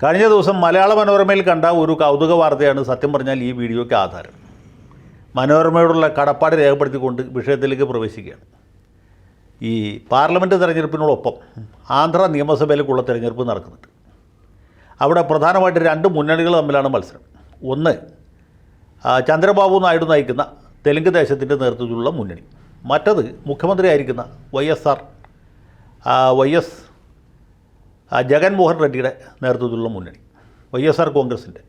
കഴിഞ്ഞ ദിവസം മലയാള മനോരമയിൽ കണ്ട ഒരു കൗതുക വാർത്തയാണ് സത്യം പറഞ്ഞാൽ ഈ വീഡിയോയ്ക്ക് ആധാരം. മനോരമയോടുള്ള കടപ്പാട് രേഖപ്പെടുത്തിക്കൊണ്ട് വിഷയത്തിലേക്ക് പ്രവേശിക്കുകയാണ്. ഈ പാർലമെൻറ്റ് തെരഞ്ഞെടുപ്പിനോടൊപ്പം ആന്ധ്ര നിയമസഭയിലേക്കുള്ള തെരഞ്ഞെടുപ്പ് നടക്കുന്നുണ്ട്. അവിടെ പ്രധാനമായിട്ട് രണ്ട് മുന്നണികൾ തമ്മിലാണ് മത്സരം. ഒന്ന് ചന്ദ്രബാബു നായിഡു നയിക്കുന്ന തെലുങ്ക് ദേശത്തിൻ്റെ നേതൃത്വത്തിലുള്ള മുന്നണി, മറ്റത് മുഖ്യമന്ത്രിയായിരിക്കുന്ന വൈഎസ് ജഗൻമോഹൻ റെഡ്ഡിയുടെ നേതൃത്വത്തിലുള്ള മുന്നണി, YSR കോൺഗ്രസിൻ്റെ.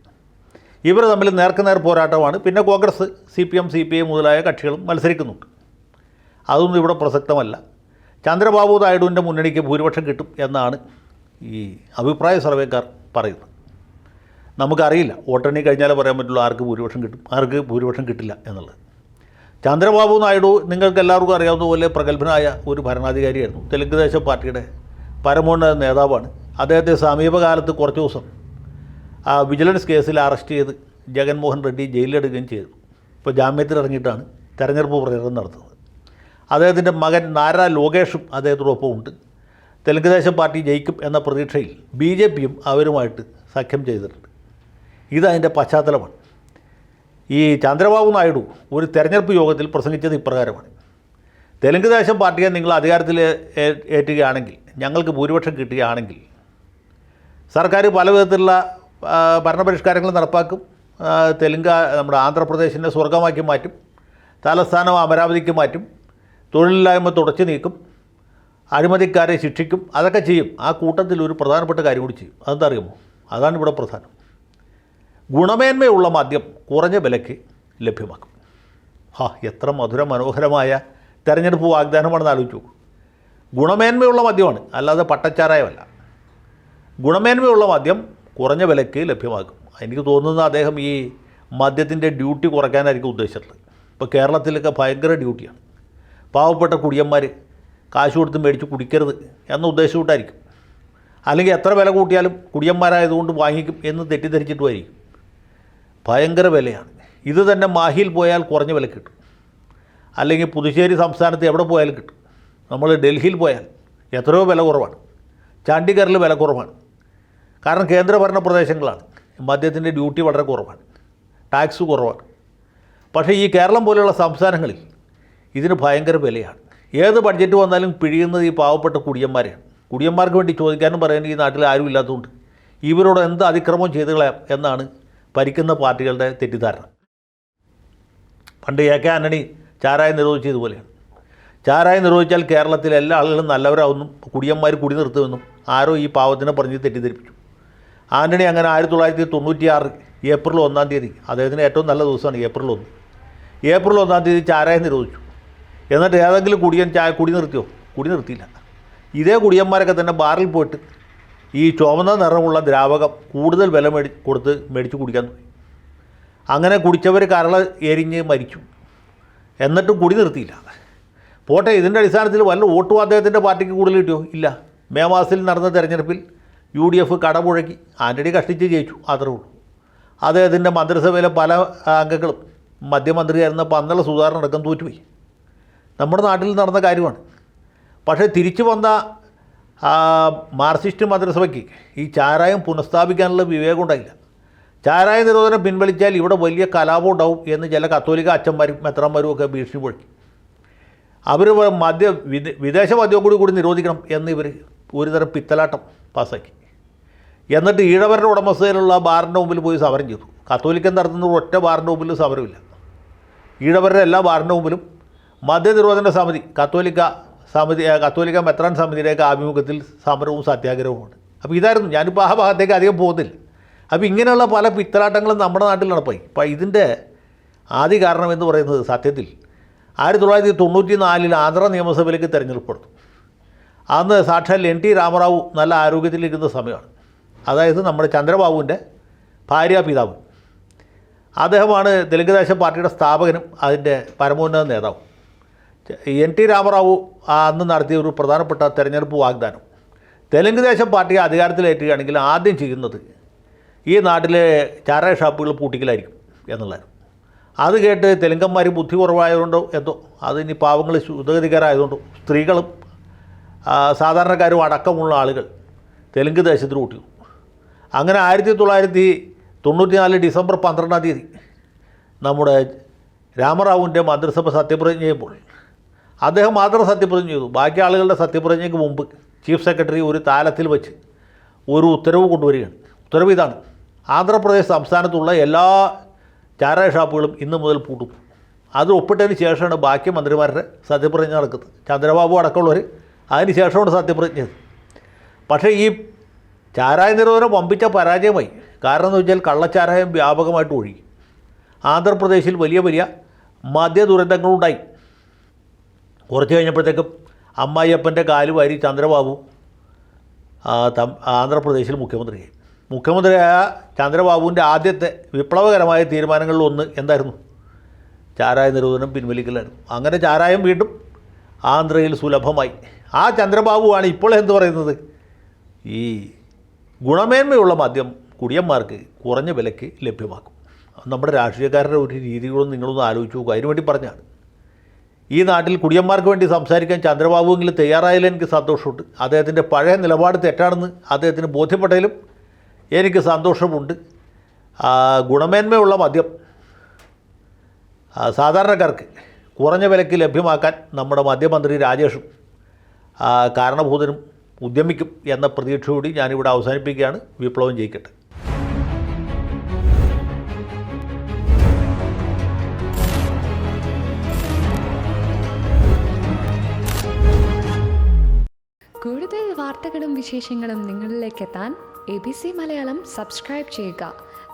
ഇവർ തമ്മിൽ നേർക്കുനേർ പോരാട്ടമാണ്. പിന്നെ കോൺഗ്രസ്, CPM, CPI മുതലായ കക്ഷികളും മത്സരിക്കുന്നുണ്ട്. അതൊന്നും ഇവിടെ പ്രസക്തമല്ല. ചന്ദ്രബാബു നായിഡുവിൻ്റെ മുന്നണിക്ക് ഭൂരിപക്ഷം കിട്ടും എന്നാണ് ഈ അഭിപ്രായ സർവേക്കാർ പറയുന്നത്. നമുക്കറിയില്ല, വോട്ടെണ്ണി കഴിഞ്ഞാലേ പറയാൻ പറ്റുള്ളൂ ആർക്ക് ഭൂരിപക്ഷം കിട്ടും, ആർക്ക് ഭൂരിപക്ഷം കിട്ടില്ല എന്നുള്ളത്. ചന്ദ്രബാബു നായിഡു നിങ്ങൾക്ക് എല്ലാവർക്കും അറിയാവുന്ന പോലെ പ്രഗത്ഭനായ ഒരു ഭരണാധികാരിയായിരുന്നു. തെലുങ്ക് ദേശം പാർട്ടിയുടെ പരമോന്നത നേതാവാണ്. അദ്ദേഹത്തെ സമീപകാലത്ത് കുറച്ച് ദിവസം വിജിലൻസ് കേസിൽ അറസ്റ്റ് ചെയ്ത് ജഗൻമോഹൻ റെഡ്ഡി ജയിലിലിടുകയും ചെയ്തു. ഇപ്പോൾ ജാമ്യത്തിൽ ഇറങ്ങിയിട്ടാണ് തെരഞ്ഞെടുപ്പ് പ്രചരണം നടത്തുന്നത്. അദ്ദേഹത്തിൻ്റെ മകൻ നാരാ ലോകേഷും അദ്ദേഹത്തോടൊപ്പം ഉണ്ട്. തെലുങ്ക് ദേശം പാർട്ടി ജയിക്കും എന്ന പ്രതീക്ഷയിൽ BJPയും അവരുമായിട്ട് സഖ്യം ചെയ്തിട്ടുണ്ട്. ഇതതിൻ്റെ പശ്ചാത്തലമാണ്. ഈ ചന്ദ്രബാബു നായിഡു ഒരു തെരഞ്ഞെടുപ്പ് യോഗത്തിൽ പ്രസംഗിച്ചത് ഇപ്രകാരമാണ്: തെലുങ്ക് ദേശം പാർട്ടിയെ നിങ്ങൾ അധികാരത്തിൽ ഏറ്റുകയാണെങ്കിൽ, ഞങ്ങൾക്ക് ഭൂരിപക്ഷം കിട്ടുകയാണെങ്കിൽ സർക്കാർ പല വിധത്തിലുള്ള ഭരണപരിഷ്കാരങ്ങൾ നടപ്പാക്കും. നമ്മുടെ ആന്ധ്രാപ്രദേശിനെ സ്വർഗമാക്കി മാറ്റും, തലസ്ഥാനം അമരാവതിക്ക് മാറ്റും, തൊഴിലില്ലായ്മ തുടച്ചു നീക്കും, അഴിമതിക്കാരെ ശിക്ഷിക്കും, അതൊക്കെ ചെയ്യും. ആ കൂട്ടത്തിൽ ഒരു പ്രധാനപ്പെട്ട കാര്യം കൂടി ചെയ്യും. അതെന്താ അറിയുമോ? അതാണ് ഇവിടെ പ്രധാനം. ഗുണമേന്മയുള്ള മദ്യം കുറഞ്ഞ വിലയ്ക്ക് ലഭ്യമാക്കും. എത്ര മധുര മനോഹരമായ തെരഞ്ഞെടുപ്പ് വാഗ്ദാനമാണെന്ന് ആലോചിച്ചു. ഗുണമേന്മയുള്ള മദ്യമാണ്, അല്ലാതെ പട്ടച്ചാരായമല്ല. ഗുണമേന്മയുള്ള മദ്യം കുറഞ്ഞ വിലയ്ക്ക് ലഭ്യമാക്കും. എനിക്ക് തോന്നുന്നത് അദ്ദേഹം ഈ മദ്യത്തിൻ്റെ ഡ്യൂട്ടി കുറയ്ക്കാനായിരിക്കും ഉദ്ദേശിച്ചിട്ടുള്ളത്. ഇപ്പോൾ കേരളത്തിലൊക്കെ ഭയങ്കര ഡ്യൂട്ടിയാണ്. പാവപ്പെട്ട കുടിയന്മാർ കാശ് കൊടുത്ത് മേടിച്ച് കുടിക്കരുത് എന്ന ഉദ്ദേശത്തോട്ടായിരിക്കും. അല്ലെങ്കിൽ എത്ര വില കൂട്ടിയാലും കുടിയന്മാരായതുകൊണ്ട് വാങ്ങിക്കും എന്ന് തെറ്റിദ്ധരിച്ചിട്ടുമായിരിക്കും. ഭയങ്കര വിലയാണ്. ഇത് തന്നെ മാഹിയിൽ പോയാൽ കുറഞ്ഞ വില കിട്ടും, അല്ലെങ്കിൽ പുതുച്ചേരി സംസ്ഥാനത്ത് എവിടെ പോയാലും കിട്ടും. നമ്മൾ ഡൽഹിയിൽ പോയാൽ എത്രയോ വില കുറവാണ്. ചണ്ഡീഗറിൽ വില കുറവാണ്. കാരണം കേന്ദ്രഭരണ പ്രദേശങ്ങളാണ്. മദ്യത്തിൻ്റെ ഡ്യൂട്ടി വളരെ കുറവാണ്, ടാക്സ് കുറവാണ്. പക്ഷേ ഈ കേരളം പോലെയുള്ള സംസ്ഥാനങ്ങളിൽ ഇതിന് ഭയങ്കര വിലയാണ്. ഏത് ബഡ്ജറ്റ് വന്നാലും പിഴിയുന്നത് ഈ പാവപ്പെട്ട കുടിയന്മാരെയാണ്. കുടിയന്മാർക്ക് വേണ്ടി ചോദിക്കാനും പറയാനും ഈ നാട്ടിൽ ആരും ഇല്ലാത്തതുകൊണ്ട് ഇവരോട് എന്ത് അതിക്രമം ചെയ്തു കളയാം എന്നാണ് ഭരിക്കുന്ന പാർട്ടികളുടെ തെറ്റിദ്ധാരണ. പണ്ട് AK ആൻ്റണി ചാരായം നിരോധിച്ചതുപോലെയാണ്. ചാരായം നിരോധിച്ചാൽ കേരളത്തിലെ എല്ലാ ആളുകളും നല്ലവരാവുന്നു, കുടിയന്മാർ കുടി നിർത്തുമെന്നും ആരോ ഈ പാവത്തിനെ പറഞ്ഞ് തെറ്റിദ്ധരിപ്പിച്ചു. ആൻ്റണി അങ്ങനെ 1996 ഏപ്രിൽ 1-ാം തീയതി, അദ്ദേഹത്തിന് ഏറ്റവും നല്ല ദിവസമാണ് ഏപ്രിൽ 1. ഏപ്രിൽ 1-ാം തീയതി ചാരായം നിരോധിച്ചു. എന്നിട്ട് ഏതെങ്കിലും കുടിയൻ കുടി നിർത്തിയോ? കുടി നിർത്തിയില്ല. ഇതേ കുടിയന്മാരൊക്കെ തന്നെ ബാറിൽ പോയിട്ട് ഈ ചുവന്ന നിറമുള്ള ദ്രാവകം കൂടുതൽ വില മേടിച്ച് കുടിക്കാൻ തുടങ്ങി. അങ്ങനെ കുടിച്ചവർ കരള എരിഞ്ഞ് മരിച്ചു. എന്നിട്ടും കുടി നിർത്തിയില്ല. പോട്ടെ, ഇതിൻ്റെ അടിസ്ഥാനത്തിൽ വല്ല വോട്ടും അദ്ദേഹത്തിൻ്റെ പാർട്ടിക്ക് കൂടുതൽ കിട്ടിയോ? ഇല്ല. മെയ് മാസത്തിൽ നടന്ന തെരഞ്ഞെടുപ്പിൽ UDF കടപുഴക്കി, ആൻ്റണി കഷ്ടിച്ച് ജയിച്ചു, അത്രേ ഉള്ളൂ. അദ്ദേഹത്തിൻ്റെ മന്ത്രിസഭയിലെ പല അംഗങ്ങളും മന്ത്രിയായിരുന്ന പന്തള സുധാകരൻ അടക്കം തോറ്റുപോയി. നമ്മുടെ നാട്ടിൽ നടന്ന കാര്യമാണ്. പക്ഷേ തിരിച്ചു വന്ന മാർക്സിസ്റ്റ് മന്ത്രിസഭയ്ക്ക് ഈ ചാരായം പുനഃസ്ഥാപിക്കാനുള്ള വിവേകം ഉണ്ടായില്ല. ചാരായ നിരോധനം പിൻവലിച്ചാൽ ഇവിടെ വലിയ കലാപം ഉണ്ടാവും എന്ന് ചില കത്തോലിക്ക അച്ഛന്മാരും മെത്രാന്മാരും ഒക്കെ ഭീഷണി മുഴക്കി. അവർ വിദേശ മദ്യം കൂടി നിരോധിക്കണം എന്ന് ഇവർ ഒരുതരം പിത്തലാട്ടം പാസ്സാക്കി. എന്നിട്ട് ഈഴവരുടെ ഉടമസ്ഥയിലുള്ള ബാറിൻ്റെ മുമ്പിൽ പോയി സമരം ചെയ്തു. കത്തോലിക്കൻ നടത്തുന്ന ഒറ്റ ബാറിൻ്റെ മുമ്പിൽ സമരമില്ല. ഈഴവരുടെ എല്ലാ ബാറിൻ്റെ മുമ്പിലും മദ്യനിരോധന സമിതി, കത്തോലിക്ക മെത്രാൻ സമിതിയുടെയൊക്കെ ആഭിമുഖ്യത്തിൽ സമരവും സത്യാഗ്രഹവുമാണ്. അപ്പോൾ ഇതായിരുന്നു. ഞാനിപ്പോൾ ആ ഭാഗത്തേക്ക് അധികം പോകുന്നില്ല. അപ്പോൾ ഇങ്ങനെയുള്ള പല പിത്തലാട്ടങ്ങളും നമ്മുടെ നാട്ടിൽ നടപ്പായി. അപ്പോൾ ഇതിൻ്റെ ആദ്യ കാരണം എന്ന് പറയുന്നത് സത്യത്തിൽ 1994 ആന്ധ്ര നിയമസഭയിലേക്ക് തിരഞ്ഞെടുപ്പ് നടന്നു. അന്ന് സാക്ഷാൽ NT രാമറാവു നല്ല ആരോഗ്യത്തിലിരുന്ന സമയമാണ്. അതായത് നമ്മുടെ ചന്ദ്രബാബുവിൻ്റെ ഭാര്യാപിതാവ്. അദ്ദേഹമാണ് തെലുങ്ക് ദേശം പാർട്ടിയുടെ സ്ഥാപകനും അതിൻ്റെ പരമോന്നത നേതാവും. NT രാമറാവു അന്ന് നടത്തിയ ഒരു പ്രധാനപ്പെട്ട തെരഞ്ഞെടുപ്പ് വാഗ്ദാനം, തെലുങ്ക് ദേശം പാർട്ടിയെ അധികാരത്തിലേറ്റുകയാണെങ്കിൽ ആദ്യം ചെയ്യുന്നത് ഈ നാട്ടിലെ ചാരായ ഷാപ്പുകൾ പൂട്ടിക്കലായിരിക്കും എന്നുള്ളതാണ്. അത് കേട്ട് തെലുങ്കന്മാർ ബുദ്ധി കുറവായതുകൊണ്ടോ എന്തോ, അതിനി പാവങ്ങൾ ശുദ്ധഗതിക്കാരായതുകൊണ്ടോ, സ്ത്രീകളും സാധാരണക്കാരും അടക്കമുള്ള ആളുകൾ തെലുങ്ക് ദേശത്തിന് കൂട്ടി. അങ്ങനെ 1994 ഡിസംബർ 12 നമ്മുടെ രാമറാവുവിൻ്റെ മന്ത്രിസഭ സത്യപ്രതിജ്ഞ ചെയ്യുമ്പോൾ അദ്ദേഹം മാത്രം സത്യപ്രതിജ്ഞ ചെയ്തു. ബാക്കി ആളുകളുടെ സത്യപ്രതിജ്ഞയ്ക്ക് മുമ്പ് ചീഫ് സെക്രട്ടറി ഒരു താലത്തിൽ വെച്ച് ഒരു ഉത്തരവ് കൊണ്ടുവരികയാണ്. ഉത്തരവ് ഇതാണ്: ആന്ധ്രാപ്രദേശ് സംസ്ഥാനത്തുള്ള എല്ലാ ചാരായ ഷാപ്പുകളും ഇന്ന് മുതൽ പൂട്ടും. അത് ഒപ്പിട്ടതിന് ശേഷമാണ് ബാക്കി മന്ത്രിമാരുടെ സത്യപ്രതിജ്ഞ നടക്കുന്നത്. ചന്ദ്രബാബു അടക്കമുള്ളവർ അതിന് ശേഷമാണ് സത്യപ്രതിജ്ഞ ചെയ്തത്. പക്ഷേ ഈ ചാരായ നിരോധനം വമ്പിച്ച പരാജയമായി. കാരണം എന്ന് വെച്ചാൽ കള്ളച്ചാരായം വ്യാപകമായിട്ട് ഒഴുകി. ആന്ധ്രാപ്രദേശിൽ വലിയ വലിയ മദ്യ ദുരന്തങ്ങളുണ്ടായി. കുറച്ച് കഴിഞ്ഞപ്പോഴത്തേക്കും അമ്മായിയപ്പൻ്റെ കാല് വാരി ചന്ദ്രബാബു ആന്ധ്രാപ്രദേശിൽ മുഖ്യമന്ത്രിയായി. മുഖ്യമന്ത്രിയായ ചന്ദ്രബാബുവിൻ്റെ ആദ്യത്തെ വിപ്ലവകരമായ തീരുമാനങ്ങളിലൊന്ന് എന്തായിരുന്നു? ചാരായ നിരോധനം പിൻവലിക്കലായിരുന്നു. അങ്ങനെ ചാരായം വീണ്ടും ആന്ധ്രയിൽ സുലഭമായി. ആ ചന്ദ്രബാബുവാണ് ഇപ്പോൾ എന്ത് പറയുന്നത്? ഈ ഗുണമേന്മയുള്ള മദ്യം കുടിയന്മാർക്ക് കുറഞ്ഞ വിലയ്ക്ക് ലഭ്യമാക്കും. നമ്മുടെ രാഷ്ട്രീയക്കാരുടെ ഒരു രീതികളൊന്നും നിങ്ങളൊന്ന് ആലോചിച്ച് നോക്കുക. അതിനുവേണ്ടി പറഞ്ഞാണ്. ഈ നാട്ടിൽ കുടിയന്മാർക്ക് വേണ്ടി സംസാരിക്കാൻ ചന്ദ്രബാബുവെങ്കിലും തയ്യാറായാലും എനിക്ക് സന്തോഷമുണ്ട്. അദ്ദേഹത്തിൻ്റെ പഴയ നിലപാട് തെറ്റാണെന്ന് അദ്ദേഹത്തിന് ബോധ്യപ്പെട്ടതിലും എനിക്ക് സന്തോഷമുണ്ട്. ഗുണമേന്മയുള്ള മദ്യം സാധാരണക്കാർക്ക് കുറഞ്ഞ വിലയ്ക്ക് ലഭ്യമാക്കാൻ നമ്മുടെ മദ്യമന്ത്രി രാജേഷും കാരണഭൂതനും ഉദ്യമിക്കും എന്ന പ്രതീക്ഷയോടെ ഞാനിവിടെ അവസാനിപ്പിക്കുകയാണ്. വിപ്ലവം ജയിക്കട്ടെ. കൂടുതൽ വാർത്തകളും വിശേഷങ്ങളും നിങ്ങളിലേക്ക് എത്താൻ ABC മലയാളം സബ്സ്ക്രൈബ് ചെയ്യുക,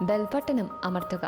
ബെൽ ബട്ടണും അമർത്തുക.